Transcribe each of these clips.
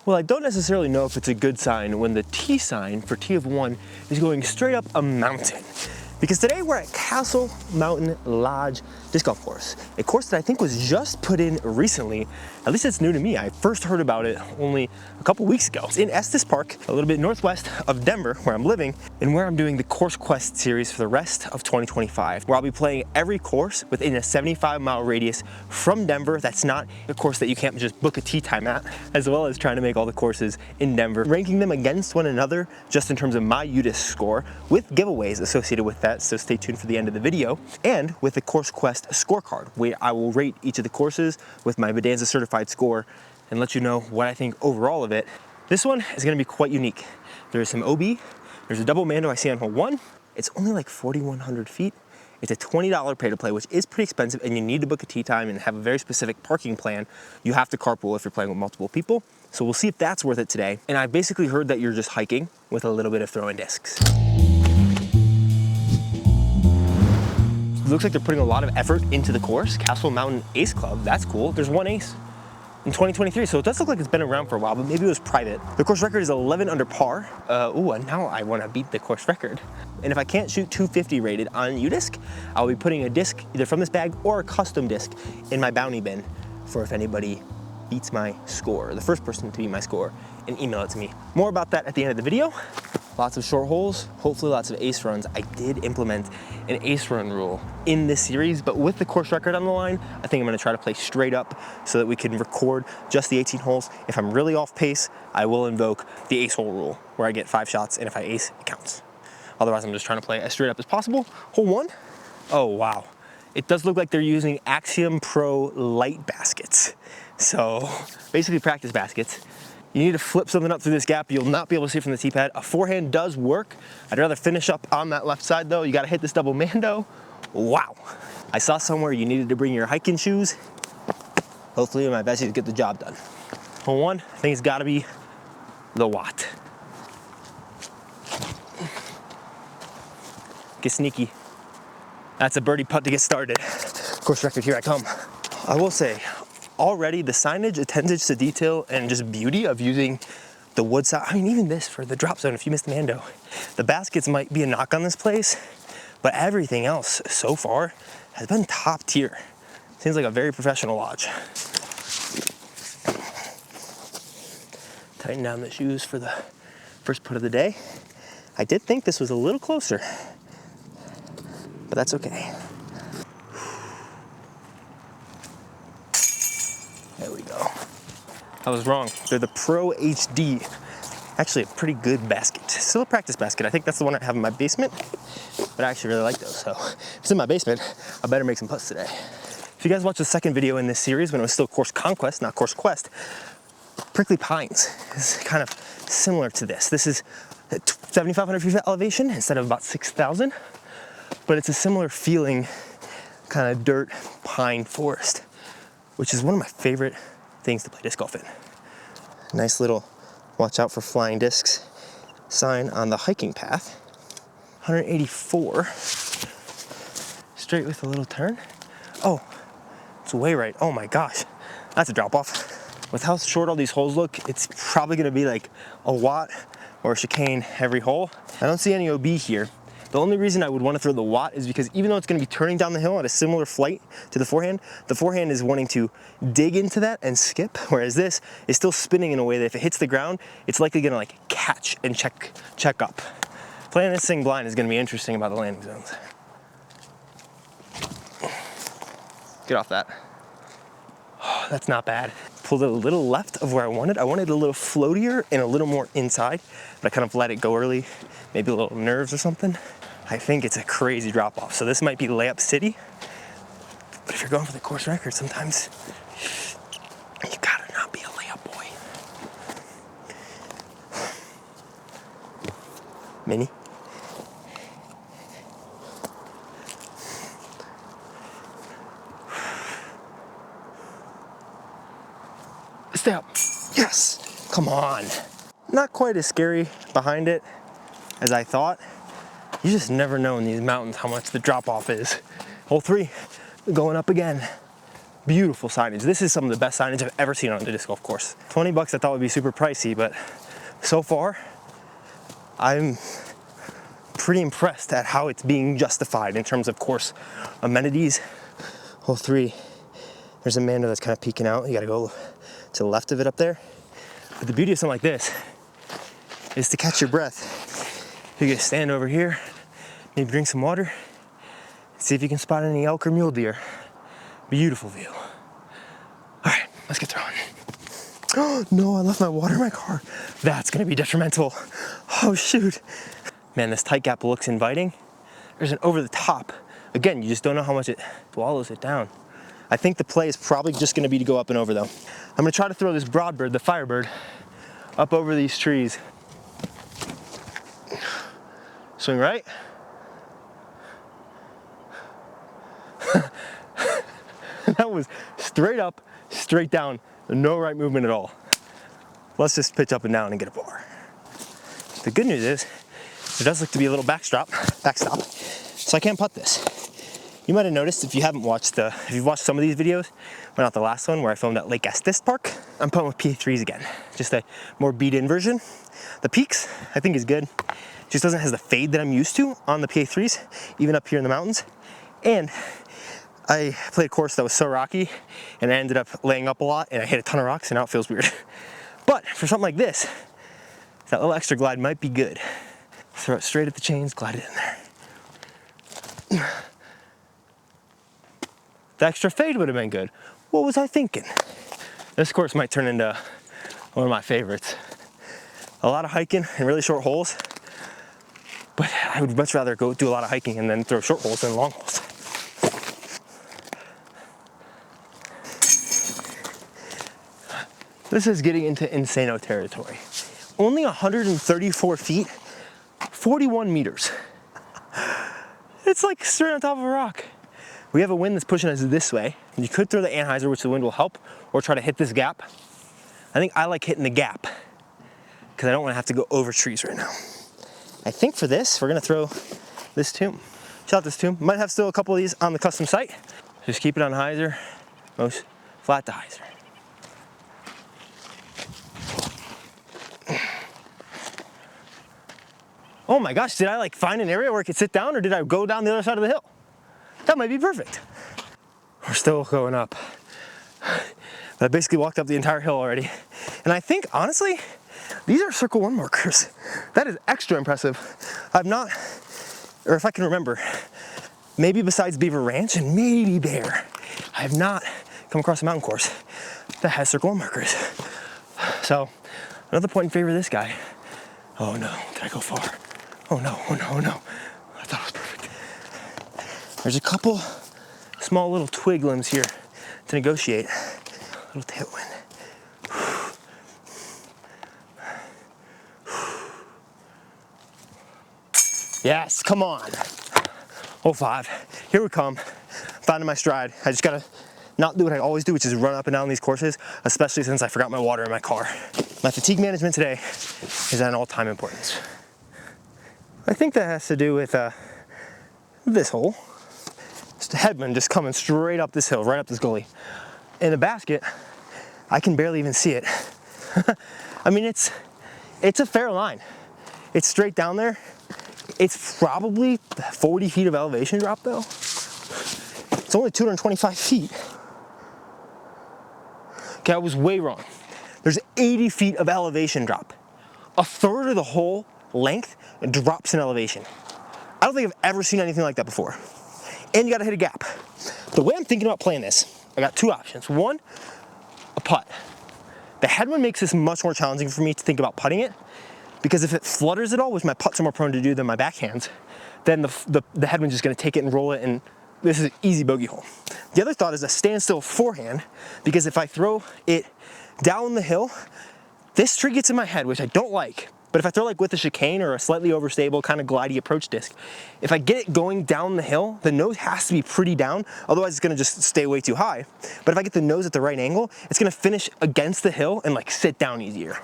Well, I don't necessarily know if it's a good sign when the T sign for T of 1 is going straight up a mountain. Because today we're at Castle Mountain Lodge Disc Golf Course, a course that I think was just put in recently. At least it's new to me. I first heard about it only a couple weeks ago. It's in Estes Park, a little bit northwest of Denver, where I'm living, and where I'm doing the Course Quest series for the rest of 2025, where I'll be playing every course within a 75-mile radius from Denver. That's not a course that you can't just book a tee time at, as well as trying to make all the courses in Denver, ranking them against one another just in terms of my UDisc score, with giveaways associated with that, so stay tuned for the end of the video, and with the Course Quest scorecard, where I will rate each of the courses with my Bedanza certified score and let you know what I think overall of it. This one is going to be quite unique. There's some OB, there's a double Mando I see on hole 1. It's only like 4,100 feet. It's a $20 pay to play, which is pretty expensive, and you need to book a tee time and have a very specific parking plan. You have to carpool if you're playing with multiple people. So we'll see if that's worth it today. And I basically heard that you're just hiking with a little bit of throwing discs. It looks like they're putting a lot of effort into the course. Castle Mountain Ace Club, that's cool. There's one ace in 2023, so it does look like it's been around for a while, but maybe it was private. The course record is 11 under par. And now I want to beat the course record. And if I can't shoot 250 rated on UDisc, I'll be putting a disc either from this bag or a custom disc in my bounty bin for if anybody beats my score, the first person to beat my score, and email it to me. More about that at the end of the video. Lots of short holes, hopefully lots of ace runs. I did implement an ace run rule in this series, but with the course record on the line, I think I'm gonna try to play straight up so that we can record just the 18 holes. If I'm really off pace, I will invoke the ace hole rule, where I get 5 shots, and if I ace, it counts. Otherwise, I'm just trying to play as straight up as possible. Hole 1, oh wow. It does look like they're using Axiom Pro light baskets. So basically practice baskets. You need to flip something up through this gap. You'll not be able to see it from the tee pad. A forehand does work. I'd rather finish up on that left side though. You gotta hit this double Mando. Wow. I saw somewhere you needed to bring your hiking shoes. Hopefully my best is to get the job done. Hole 1, I think it's gotta be the Watt. Get sneaky. That's a birdie putt to get started. Course record, here I come. I will say, already the signage, attention to detail, and just beauty of using the wood side. I mean, even this for the drop zone, if you missed the Mando. The baskets might be a knock on this place, but everything else so far has been top tier. Seems like a very professional lodge. Tighten down the shoes for the first putt of the day. I did think this was a little closer, but that's okay. There we go. I was wrong. They're the Pro HD. Actually, a pretty good basket. Still a practice basket. I think that's the one I have in my basement, but I actually really like those. So if it's in my basement, I better make some putts today. If you guys watched the second video in this series when it was still Course Conquest, not Course Quest, Prickly Pines is kind of similar to this. This is 7,500 feet of elevation instead of about 6,000, but it's a similar feeling kind of dirt pine forest, which is one of my favorite things to play disc golf in. Nice little watch out for flying discs sign on the hiking path. 184, straight with a little turn. Oh, it's way right. Oh my gosh, that's a drop off. With how short all these holes look, it's probably gonna be like a Watt or a chicane every hole. I don't see any OB here. The only reason I would want to throw the Watt is because even though it's going to be turning down the hill at a similar flight to the forehand is wanting to dig into that and skip, whereas this is still spinning in a way that if it hits the ground, it's likely going to like catch and check up. Playing this thing blind is going to be interesting about the landing zones. Get off that. Oh, that's not bad. Pulled it a little left of where I wanted. I wanted a little floatier and a little more inside, but I kind of let it go early. Maybe a little nerves or something. I think it's a crazy drop off. So this might be layup city, but if you're going for the course record, sometimes you gotta not be a layup boy. Mini. Stay up. Yes, come on. Not quite as scary behind it as I thought. You just never know in these mountains how much the drop off is. Hole 3, going up again. Beautiful signage. This is some of the best signage I've ever seen on a disc golf course. 20 bucks I thought would be super pricey, but so far, I'm pretty impressed at how it's being justified in terms of course amenities. Hole 3, there's a Mando that's kind of peeking out. You gotta go to the left of it up there. But the beauty of something like this is to catch your breath. You can stand over here, maybe drink some water, see if you can spot any elk or mule deer. Beautiful view. All right, let's get throwing. Oh no, I left my water in my car. That's gonna be detrimental. Oh shoot. Man, this tight gap looks inviting. There's an over the top. Again, you just don't know how much it swallows it down. I think the play is probably just gonna be to go up and over though. I'm gonna try to throw this broadbird, the Firebird, up over these trees. Swing right. That was straight up, straight down, no right movement at all. Let's just pitch up and down and get a par. The good news is, there does look to be a little backstop, so I can't putt this. You might have noticed if you've watched some of these videos, but not the last one where I filmed at Lake Estes Park, I'm putting with PA3s again. Just a more beat-in version. The peaks, I think is good. Just doesn't have the fade that I'm used to on the PA3s, even up here in the mountains. And I played a course that was so rocky, and I ended up laying up a lot, and I hit a ton of rocks, and now it feels weird. But for something like this, that little extra glide might be good. Throw it straight at the chains, glide it in there. The extra fade would have been good. What was I thinking? This course might turn into one of my favorites. A lot of hiking and really short holes, but I would much rather go do a lot of hiking and then throw short holes than long holes. This is getting into insano territory. Only 134 feet, 41 meters. It's like straight on top of a rock. We have a wind that's pushing us this way. You could throw the Anheuser, which the wind will help, or try to hit this gap. I think I like hitting the gap because I don't want to have to go over trees right now. I think for this, we're gonna throw this tomb. Shout out this tomb. Might have still a couple of these on the custom site. Just keep it on hyzer, most flat to hyzer. Oh my gosh, did I like find an area where I could sit down, or did I go down the other side of the hill? That might be perfect. We're still going up. I basically walked up the entire hill already. And I think, honestly, these are Circle 1 markers. That is extra impressive. I've not, or if I can remember, maybe besides Beaver Ranch and maybe Bear, I have not come across a mountain course that has Circle 1 markers. So, another point in favor of this guy. Oh no, did I go far? Oh no, oh no, oh no. I thought it was perfect. There's a couple small little twig limbs here to negotiate. A little tailwind. Yes, come on. Hole 5, here we come. Finding my stride. I just gotta not do what I always do, which is run up and down these courses, especially since I forgot my water in my car. My fatigue management today is at an all-time importance. I think that has to do with this hole. It's the headwind just coming straight up this hill, right up this gully. In the basket, I can barely even see it. I mean, it's a fair line. It's straight down there. It's probably 40 feet of elevation drop though. It's only 225 feet. Okay, I was way wrong. There's 80 feet of elevation drop. A third of the whole length drops in elevation. I don't think I've ever seen anything like that before. And you gotta hit a gap. The way I'm thinking about playing this, I got two options. One, a putt. The headwind makes this much more challenging for me to think about putting it, because if it flutters at all, which my putts are more prone to do than my backhands, then the headwind's just gonna take it and roll it, and this is an easy bogey hole. The other thought is a standstill forehand, because if I throw it down the hill, this tree gets in my head, which I don't like. But if I throw like with a chicane or a slightly overstable kind of glidey approach disc, if I get it going down the hill, the nose has to be pretty down, otherwise it's gonna just stay way too high. But if I get the nose at the right angle, it's gonna finish against the hill and like sit down easier.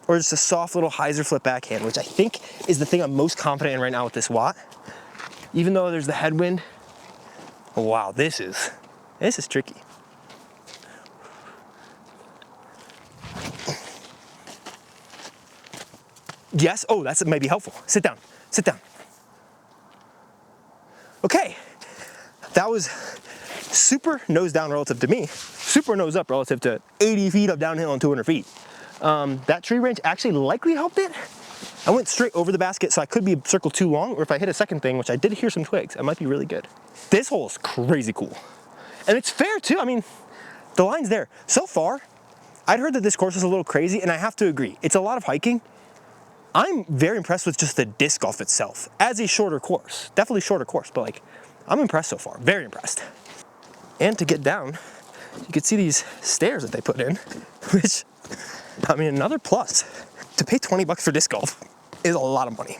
Or just a soft little hyzer flip backhand, which I think is the thing I'm most confident in right now with this Watt. Even though there's the headwind, wow, this is tricky. Yes, oh, that might be helpful. Sit down, sit down. Okay, that was super nose down relative to me, super nose up relative to 80 feet of downhill and 200 feet. That tree branch actually likely helped it. I went straight over the basket, so I could be a circle too long, or if I hit a second thing, which I did hear some twigs, it might be really good. This hole is crazy cool. And it's fair too, I mean, the line's there. So far, I'd heard that this course is a little crazy, and I have to agree. It's a lot of hiking. I'm very impressed with just the disc golf itself as a shorter course. Definitely shorter course, but like, I'm impressed so far, very impressed. And to get down, you can see these stairs that they put in, which, I mean, another plus. To pay 20 bucks for disc golf is a lot of money.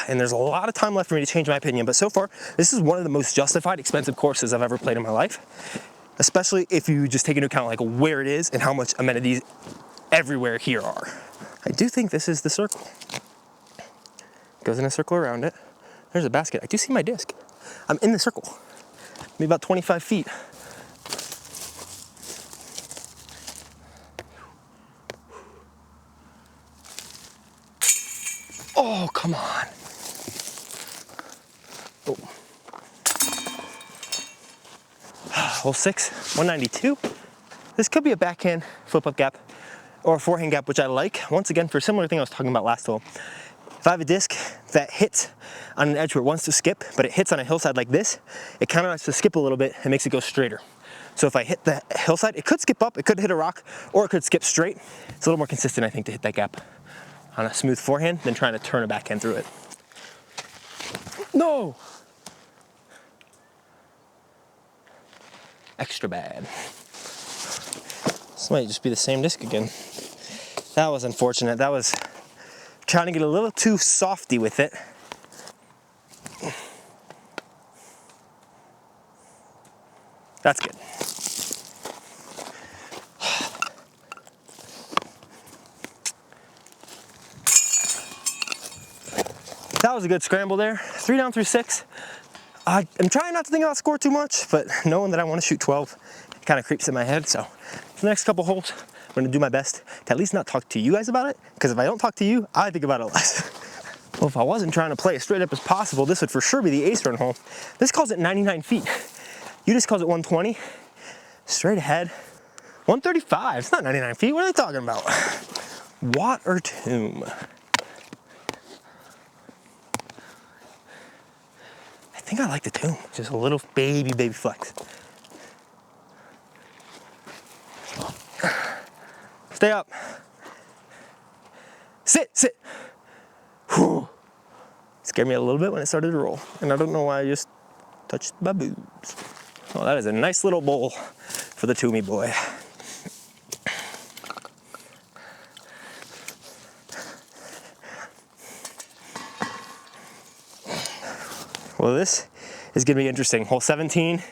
And there's a lot of time left for me to change my opinion, but so far, this is one of the most justified expensive courses I've ever played in my life, especially if you just take into account like where it is and how much amenities everywhere here are. I do think this is the circle. Goes in a circle around it. There's a basket. I do see my disc. I'm in the circle. Maybe about 25 feet. Oh, come on. Oh. Hole 6, 192. This could be a backhand flip-up gap or a forehand gap, which I like. Once again, for a similar thing I was talking about last hole. If I have a disc that hits on an edge where it wants to skip, but it hits on a hillside like this, it kind of likes to skip a little bit and makes it go straighter. So if I hit the hillside, it could skip up, it could hit a rock, or it could skip straight. It's a little more consistent, I think, to hit that gap on a smooth forehand than trying to turn a backhand through it. No! Extra bad. This might just be the same disc again. That was unfortunate. That was trying to get a little too softy with it. That's good. That was a good scramble there. 3 down through 6. I'm trying not to think about score too much, but knowing that I want to shoot 12, it kind of creeps in my head. So for the next couple holes, I'm going to do my best to at least not talk to you guys about it, because if I don't talk to you, I think about it less. Well, if I wasn't trying to play as straight up as possible, this would for sure be the ace run hole. This calls it 99 feet. You just calls it 120. Straight ahead. 135. It's not 99 feet. What are they talking about? Water tomb. I think I like the tomb. Just a little baby flex. Stay up. Sit. Whew. Scared me a little bit when it started to roll. And I don't know why I just touched my boobs. Oh, that is a nice little bowl for the Toomey boy. Well, this is gonna be interesting. Hole 17,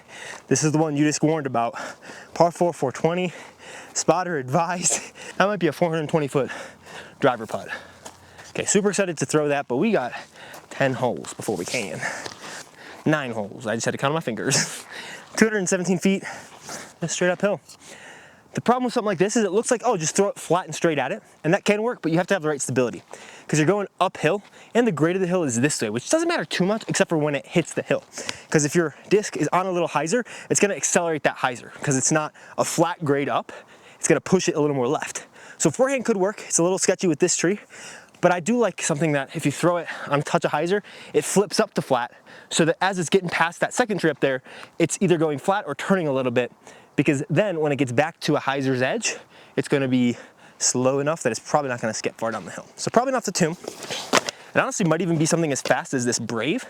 this is the one you just warned about. Par 4, 420, spotter advised. That might be a 420-foot driver putt. Okay, super excited to throw that, but we got 10 holes before we can. 9 holes, I just had to count on my fingers. 217 feet, just straight uphill. The problem with something like this is it looks like, oh, just throw it flat and straight at it, and that can work, but you have to have the right stability because you're going uphill, and the grade of the hill is this way, which doesn't matter too much except for when it hits the hill. Because if your disc is on a little hyzer, it's gonna accelerate that hyzer because it's not a flat grade up, it's gonna push it a little more left. So forehand could work, it's a little sketchy with this tree, but I do like something that if you throw it on a touch of hyzer, it flips up to flat, so that as it's getting past that second tree up there, it's either going flat or turning a little bit, because then when it gets back to a hyzer's edge, it's gonna be slow enough that it's probably not gonna skip far down the hill. So probably not the tomb. It honestly might even be something as fast as this Brave,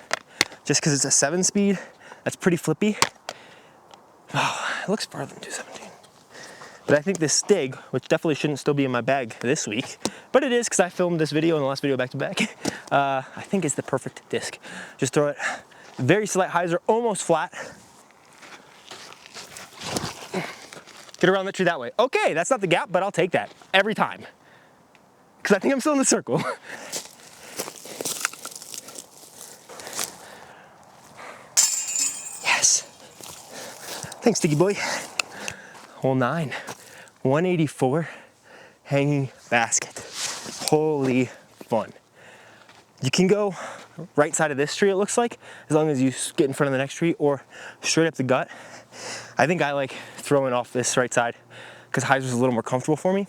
just because it's a 7-speed, that's pretty flippy. Oh, it looks farther than 217. But I think this Stig, which definitely shouldn't still be in my bag this week, but it is because I filmed this video and the last video back to back, I think it's the perfect disc. Just throw it very slight hyzer, almost flat. Get around the tree that way. Okay, that's not the gap, but I'll take that every time. Because I think I'm still in the circle. Yes. Thanks, Stiggy boy. Hole 9, 184, hanging basket. Holy fun. You can go right side of this tree, it looks like, as long as you get in front of the next tree, or straight up the gut. I think I like throwing off this right side because hyzer's a little more comfortable for me.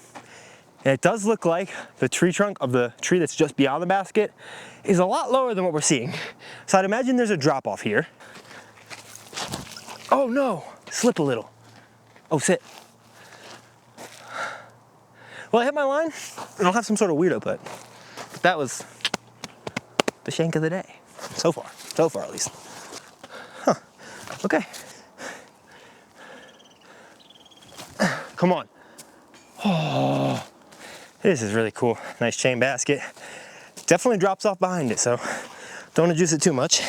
And it does look like the tree trunk of the tree that's just beyond the basket is a lot lower than what we're seeing. So I'd imagine there's a drop off here. Oh no, slip a little. Oh, sit. Well, I hit my line and I'll have some sort of weirdo putt. But that was the shank of the day. So far at least. Huh, okay. Come on. Oh, this is really cool. Nice chain basket. Definitely drops off behind it, so don't want to juice it too much.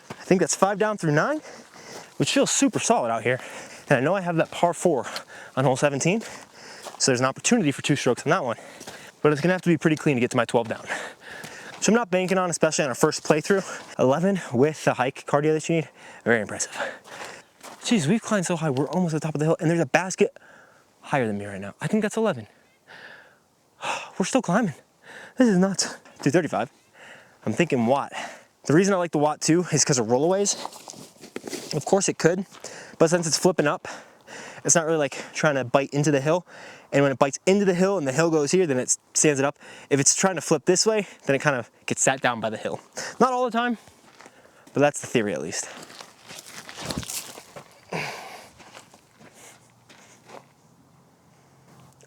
I think that's 5 down through 9, which feels super solid out here. And I know I have that par 4 on hole 17, so there's an opportunity for 2 strokes on that one. But it's gonna have to be pretty clean to get to my 12 down. So I'm not banking on, especially on a first playthrough. 11 with the hike cardio that you need, very impressive. Geez, we've climbed so high, we're almost at the top of the hill, and there's a basket higher than me right now. I think that's 11. We're still climbing. This is nuts. 235. I'm thinking watt. The reason I like the watt too is because of rollaways. Of course it could, but since it's flipping up, it's not really like trying to bite into the hill. And when it bites into the hill and the hill goes here, then it stands it up. If it's trying to flip this way, then it kind of gets sat down by the hill. Not all the time, but that's the theory at least.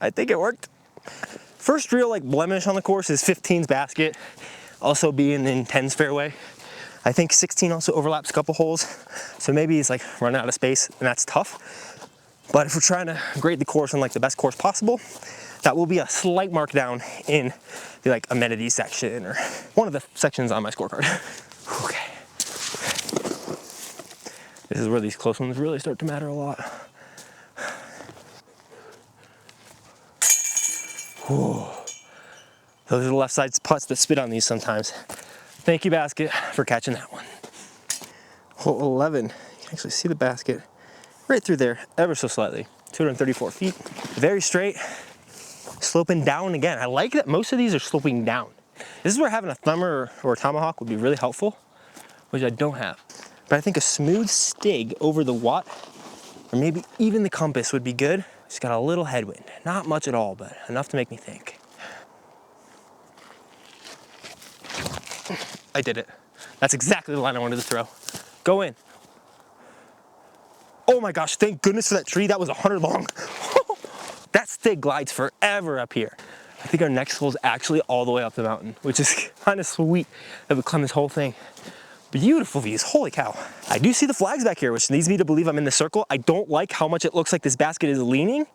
I think it worked. First real like blemish on the course is 15's basket, also being in 10's fairway. I think 16 also overlaps a couple holes, so maybe he's like running out of space, and that's tough. But if we're trying to grade the course in like the best course possible, that will be a slight markdown in the like amenities section or one of the sections on my scorecard. Okay. This is where these close ones really start to matter a lot. Whoa. Those are the left side putts that spit on these sometimes. Thank you, basket, for catching that one. Hole 11, you can actually see the basket right through there, ever so slightly. 234 feet, very straight, sloping down again. I like that most of these are sloping down. This is where having a thumber or a tomahawk would be really helpful, which I don't have. But I think a smooth stig over the watt, or maybe even the compass would be good. Just got a little headwind. Not much at all, but enough to make me think. I did it. That's exactly the line I wanted to throw. Go in. Oh my gosh, thank goodness for that tree. That was 100 long. That stig glides forever up here. I think our next hole is actually all the way up the mountain, which is kind of sweet that we climb this whole thing. Beautiful views, holy cow. I do see the flags back here, which leads me to believe I'm in the circle. I don't like how much it looks like this basket is leaning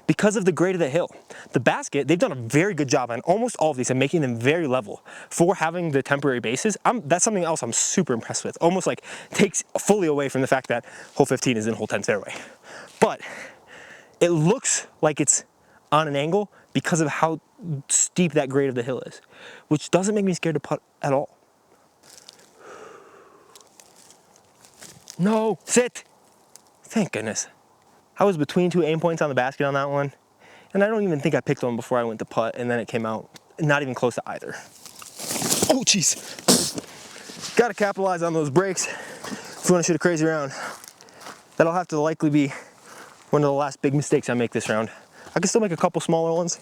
because of the grade of the hill. The basket, they've done a very good job on almost all of these and making them very level for having the temporary bases. That's something else I'm super impressed with. Almost like takes fully away from the fact that hole 15 is in hole 10 fairway. But it looks like it's on an angle because of how steep that grade of the hill is, which doesn't make me scared to putt at all. No, sit. Thank goodness. I was between 2 aim points on the basket on that one, and I don't even think I picked one before I went to putt, and then it came out not even close to either. Oh, jeez. Gotta capitalize on those breaks if you want to shoot a crazy round. That'll have to likely be one of the last big mistakes I make this round. I can still make a couple smaller ones,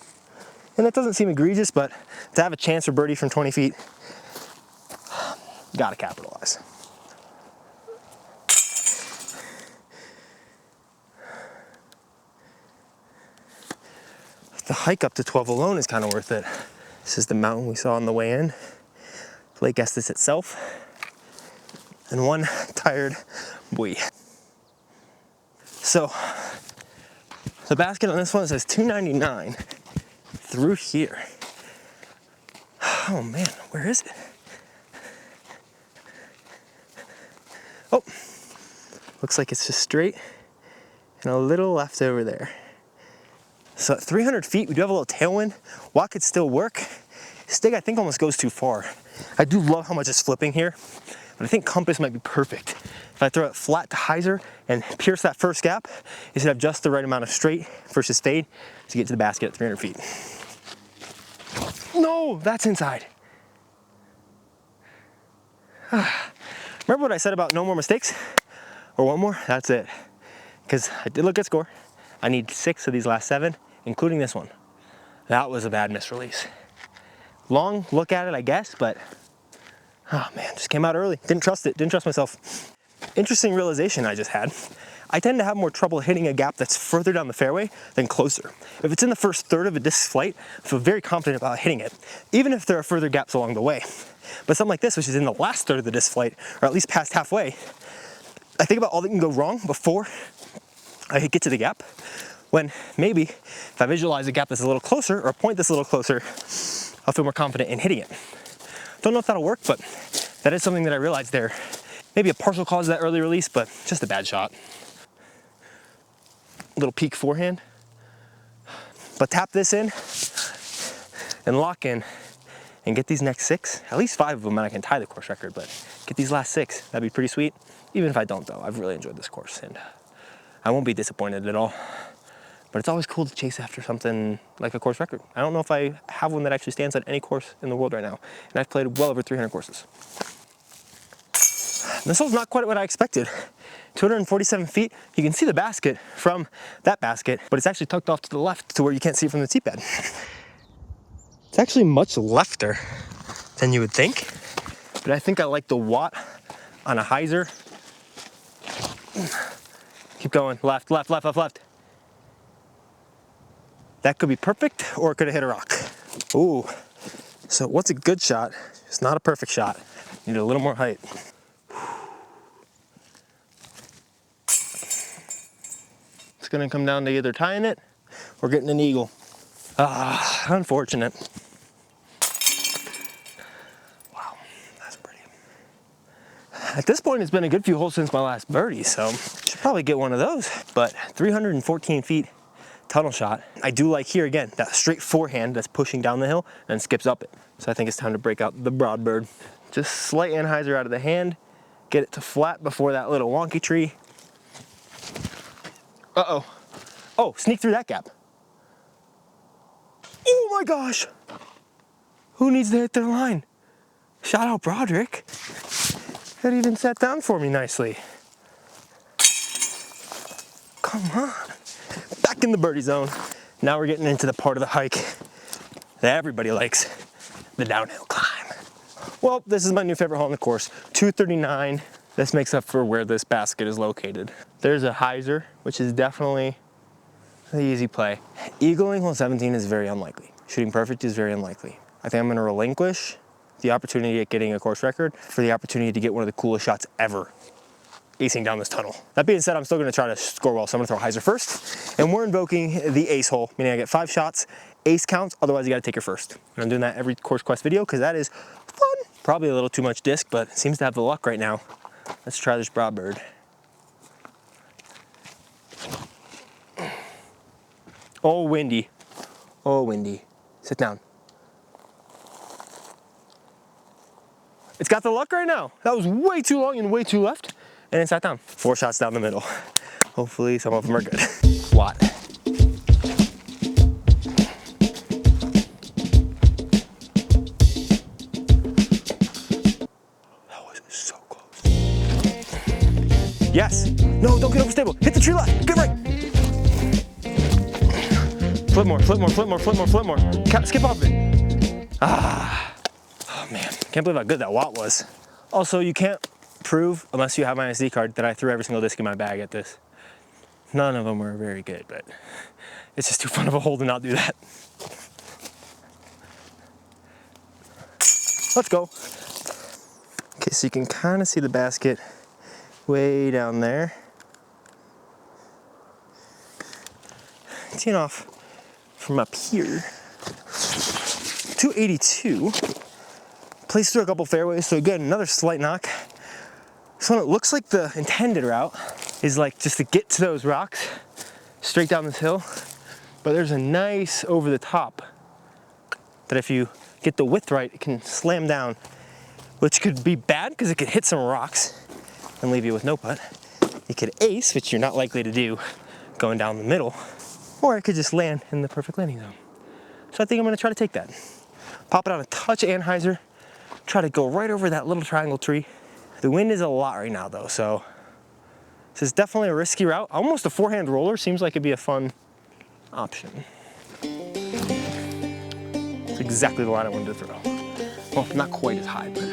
and that doesn't seem egregious, but to have a chance for birdie from 20 feet, gotta capitalize. The hike up to 12 alone is kind of worth it. This is the mountain we saw on the way in, Lake Estes itself, and one tired buoy. So, the basket on this one says 299 through here. Oh man, where is it? Oh, looks like it's just straight and a little left over there. So at 300 feet, we do have a little tailwind. Watt could still work. Stig, I think, almost goes too far. I do love how much it's flipping here, but I think compass might be perfect. If I throw it flat to hyzer and pierce that first gap, you should have just the right amount of straight versus fade to get to the basket at 300 feet. No, that's inside. Remember what I said about no more mistakes? Or one more? That's it. Because I did look at score. I need 6 of these last 7, including this one. That was a bad misrelease. Long look at it, I guess, but oh man, just came out early. Didn't trust it, didn't trust myself. Interesting realization I just had. I tend to have more trouble hitting a gap that's further down the fairway than closer. If it's in the first third of a disc flight, I feel very confident about hitting it, even if there are further gaps along the way. But something like this, which is in the last third of the disc flight, or at least past halfway, I think about all that can go wrong before I get to the gap, when maybe if I visualize a gap that's a little closer or a point that's a little closer, I'll feel more confident in hitting it. Don't know if that'll work, but that is something that I realized there. Maybe a partial cause of that early release, but just a bad shot. Little peak forehand. But tap this in and lock in and get these next 6, at least 5 of them, and I can tie the course record, but get these last 6. That'd be pretty sweet. Even if I don't though, I've really enjoyed this course and I won't be disappointed at all. But it's always cool to chase after something like a course record. I don't know if I have one that actually stands at any course in the world right now. And I've played well over 300 courses. This hole's not quite what I expected. 247 feet. You can see the basket from that basket, but it's actually tucked off to the left to where you can't see it from the tee pad. It's actually much lefter than you would think. But I think I like the watt on a hyzer. Keep going, left, left, left, left, left. That could be perfect, or it could have hit a rock. Ooh, so what's a good shot? It's not a perfect shot. Need a little more height. It's gonna come down to either tying it or getting an eagle. Ah, unfortunate. Wow, that's pretty. At this point, it's been a good few holes since my last birdie, so should probably get one of those. But 314 feet tunnel shot. I do like here again, that straight forehand that's pushing down the hill and skips up it. So I think it's time to break out the broad bird. Just slight anhyzer out of the hand, get it to flat before that little wonky tree. Uh-oh. Oh, sneak through that gap. Oh my gosh. Who needs to hit their line? Shout out Broderick. That even sat down for me nicely. Come on. Back in the birdie zone. Now we're getting into the part of the hike that everybody likes, the downhill climb. Well, this is my new favorite hole on the course, 239. This makes up for where this basket is located. There's a hyzer, which is definitely the easy play. Eagling hole 17 is very unlikely. Shooting perfect is very unlikely. I think I'm gonna relinquish the opportunity at getting a course record for the opportunity to get one of the coolest shots ever, acing down this tunnel. That being said, I'm still gonna try to score well, so I'm gonna throw hyzer first. And we're invoking the ace hole, meaning I get 5 shots, ace counts, otherwise you gotta take your first. And I'm doing that every course quest video because that is fun. Probably a little too much disc, but it seems to have the luck right now. Let's try this broad bird. Oh, windy. Oh, windy. Sit down. It's got the luck right now. That was way too long and way too left, and it sat down. 4 shots down the middle. Hopefully some of them are good. Watt. That was so close. Yes. No, don't get overstable. Hit the tree left. Get right. Flip more, flip more, flip more, flip more, flip more. Skip off it. Ah. Oh man, can't believe how good that watt was. Also, you can't prove, unless you have my SD card, that I threw every single disc in my bag at this. None of them were very good, but it's just too fun of a hole to not do that. Let's go. Okay, so you can kind of see the basket way down there. Teeing off from up here, 282. Plays through a couple fairways, so again, another slight knock. This one, it looks like the intended route is like just to get to those rocks straight down this hill, but there's a nice over the top that if you get the width right, it can slam down which could be bad because it could hit some rocks and leave you with no putt. You could ace, which you're not likely to do going down the middle, or it could just land in the perfect landing zone. So I think I'm gonna try to take that. Pop it on a touch Anheuser, try to go right over that little triangle tree. The wind is a lot right now though, so this is definitely a risky route. Almost a forehand roller seems like it'd be a fun option. It's exactly the line I wanted to throw. Well, not quite as high, but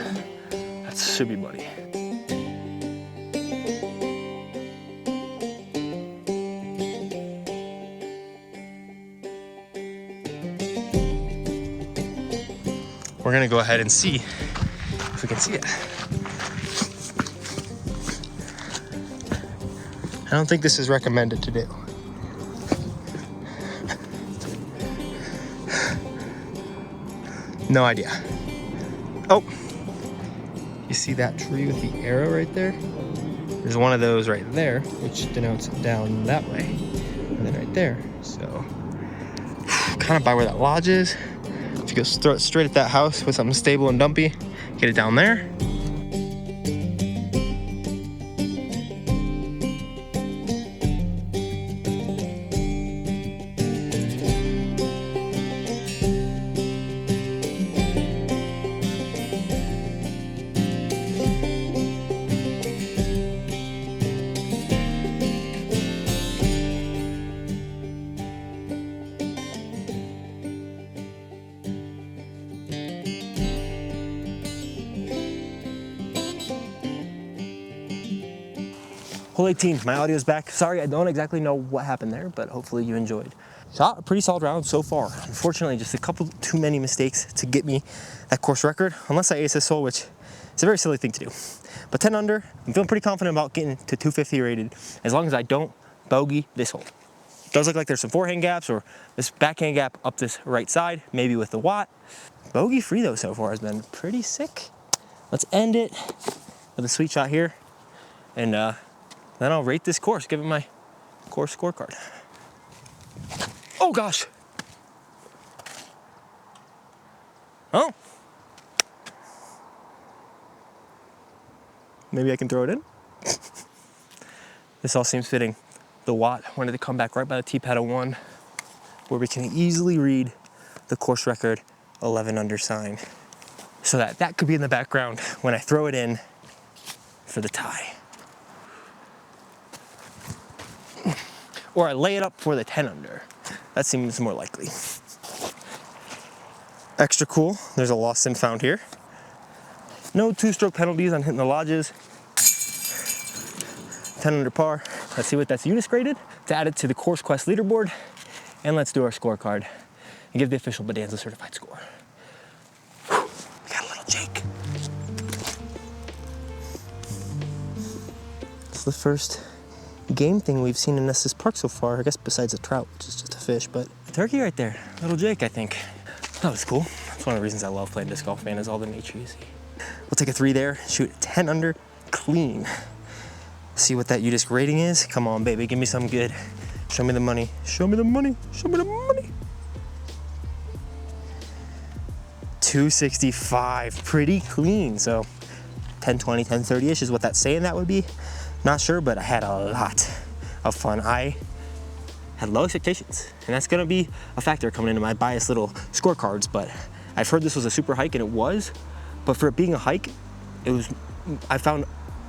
that should be money. We're gonna go ahead and see if we can see it. I don't think this is recommended to do. No idea. Oh, you see that tree with the arrow right there? There's one of those right there, which denotes down that way, and then right there. So, kind of by where that lodge is. If you go throw it straight at that house with something stable and dumpy, get it down there. Hole 18, my audio's back. Sorry, I don't exactly know what happened there, but hopefully you enjoyed. Shot a pretty solid round so far. Unfortunately, just a couple too many mistakes to get me that course record, unless I ace this hole, which is a very silly thing to do. But 10 under, I'm feeling pretty confident about getting to 250 rated, as long as I don't bogey this hole. It does look like there's some forehand gaps or this backhand gap up this right side, maybe with the watt. Bogey free though so far has been pretty sick. Let's end it with a sweet shot here, and then I'll rate this course, give it my course scorecard. Oh gosh. Oh. Maybe I can throw it in. This all seems fitting. The watt wanted to come back right by the tee pad of 1, where we can easily read the course record 11 under sign, so that could be in the background when I throw it in for the tie. Or I lay it up for the 10 under. That seems more likely. Extra cool, there's a lost and found here. No 2-stroke penalties on hitting the lodges. 10 under par. Let's see what that's units graded. Let's add it to the Course Quest leaderboard. And let's do our scorecard and give the official Bonanza certified score. Whew, we got a little Jake. It's the first game thing we've seen in Estes Park so far, I guess besides a trout, which is just a fish, but a turkey right there, little Jake, I think. That was cool. That's one of the reasons I love playing disc golf, man, is all the nature you see. We'll take a 3 there, shoot 10 under, clean. See what that UDisc rating is. Come on, baby, give me something good. Show me the money, show me the money, show me the money. 265, pretty clean. So 1020, 1030-ish is what that's saying that would be. Not sure, but I had a lot of fun. I had low expectations, and that's gonna be a factor coming into my biased little scorecards, but I've heard this was a super hike, and it was, but for it being a hike, I found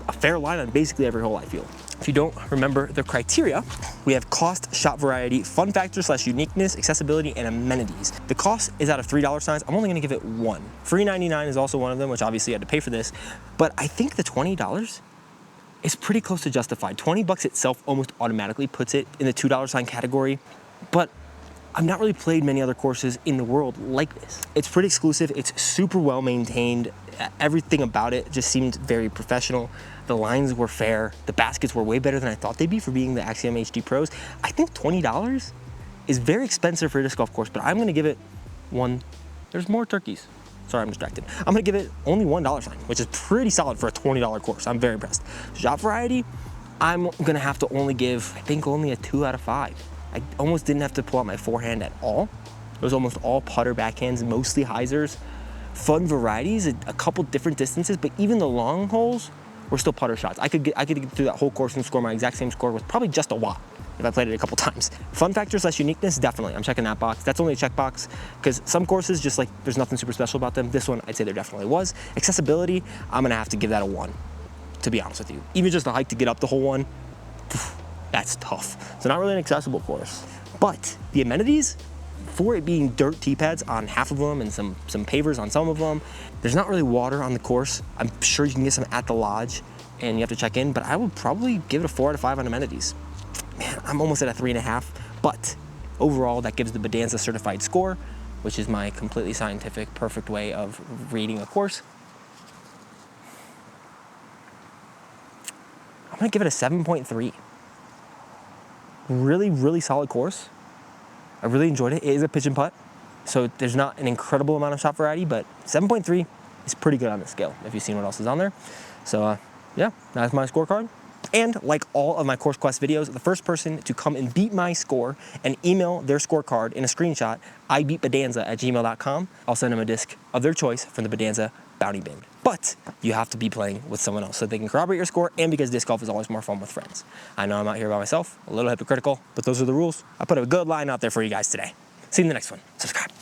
a fair line on basically every hole, I feel. If you don't remember the criteria, we have cost, shot variety, fun factor / uniqueness, accessibility, and amenities. The cost is out of $3 signs. I'm only gonna give it 1. Free 99 is also one of them, which obviously you had to pay for this, but I think the $20 is pretty close to justified. 20 bucks itself almost automatically puts it in the $2 sign category, but I've not really played many other courses in the world like this. It's pretty exclusive, it's super well maintained. Everything about it just seemed very professional. The lines were fair, the baskets were way better than I thought they'd be for being the Axiom HD Pros. I think $20 is very expensive for a disc golf course, but I'm gonna give it 1. There's more turkeys. Sorry, I'm distracted. I'm gonna give it only $1 sign, which is pretty solid for a $20 course. I'm very impressed. Shot variety, I'm gonna have to only give, I think, only a 2 out of 5. I almost didn't have to pull out my forehand at all. It was almost all putter backhands, mostly hyzers, fun varieties, a couple different distances, but even the long holes were still putter shots. I could get through that whole course and score my exact same score with probably just a watt if I played it a couple times. Fun factor / uniqueness, definitely. I'm checking that box. That's only a check box because some courses just like there's nothing super special about them. This one, I'd say there definitely was. Accessibility, I'm gonna have to give that a 1, to be honest with you. Even just the hike to get up the whole one, that's tough. So not really an accessible course. But the amenities, for it being dirt tee pads on half of them and some pavers on some of them, there's not really water on the course. I'm sure you can get some at the lodge and you have to check in, but I would probably give it a 4 out of 5 on amenities. Man, I'm almost at a 3.5, but overall that gives the Bedanza certified score, which is my completely scientific, perfect way of rating a course. I'm gonna give it a 7.3. Really, really solid course. I really enjoyed it. It is a pitch and putt, so there's not an incredible amount of shot variety, but 7.3 is pretty good on the scale if you've seen what else is on there. So yeah, that's my scorecard. And like all of my Course Quest videos, the first person to come and beat my score and email their scorecard in a screenshot, ibeatbedanza@gmail.com, I'll send them a disc of their choice from the Bedanza Bounty Bin. But you have to be playing with someone else so they can corroborate your score, and because disc golf is always more fun with friends. I know I'm out here by myself, a little hypocritical, but those are the rules. I put a good line out there for you guys today. See you in the next one. Subscribe.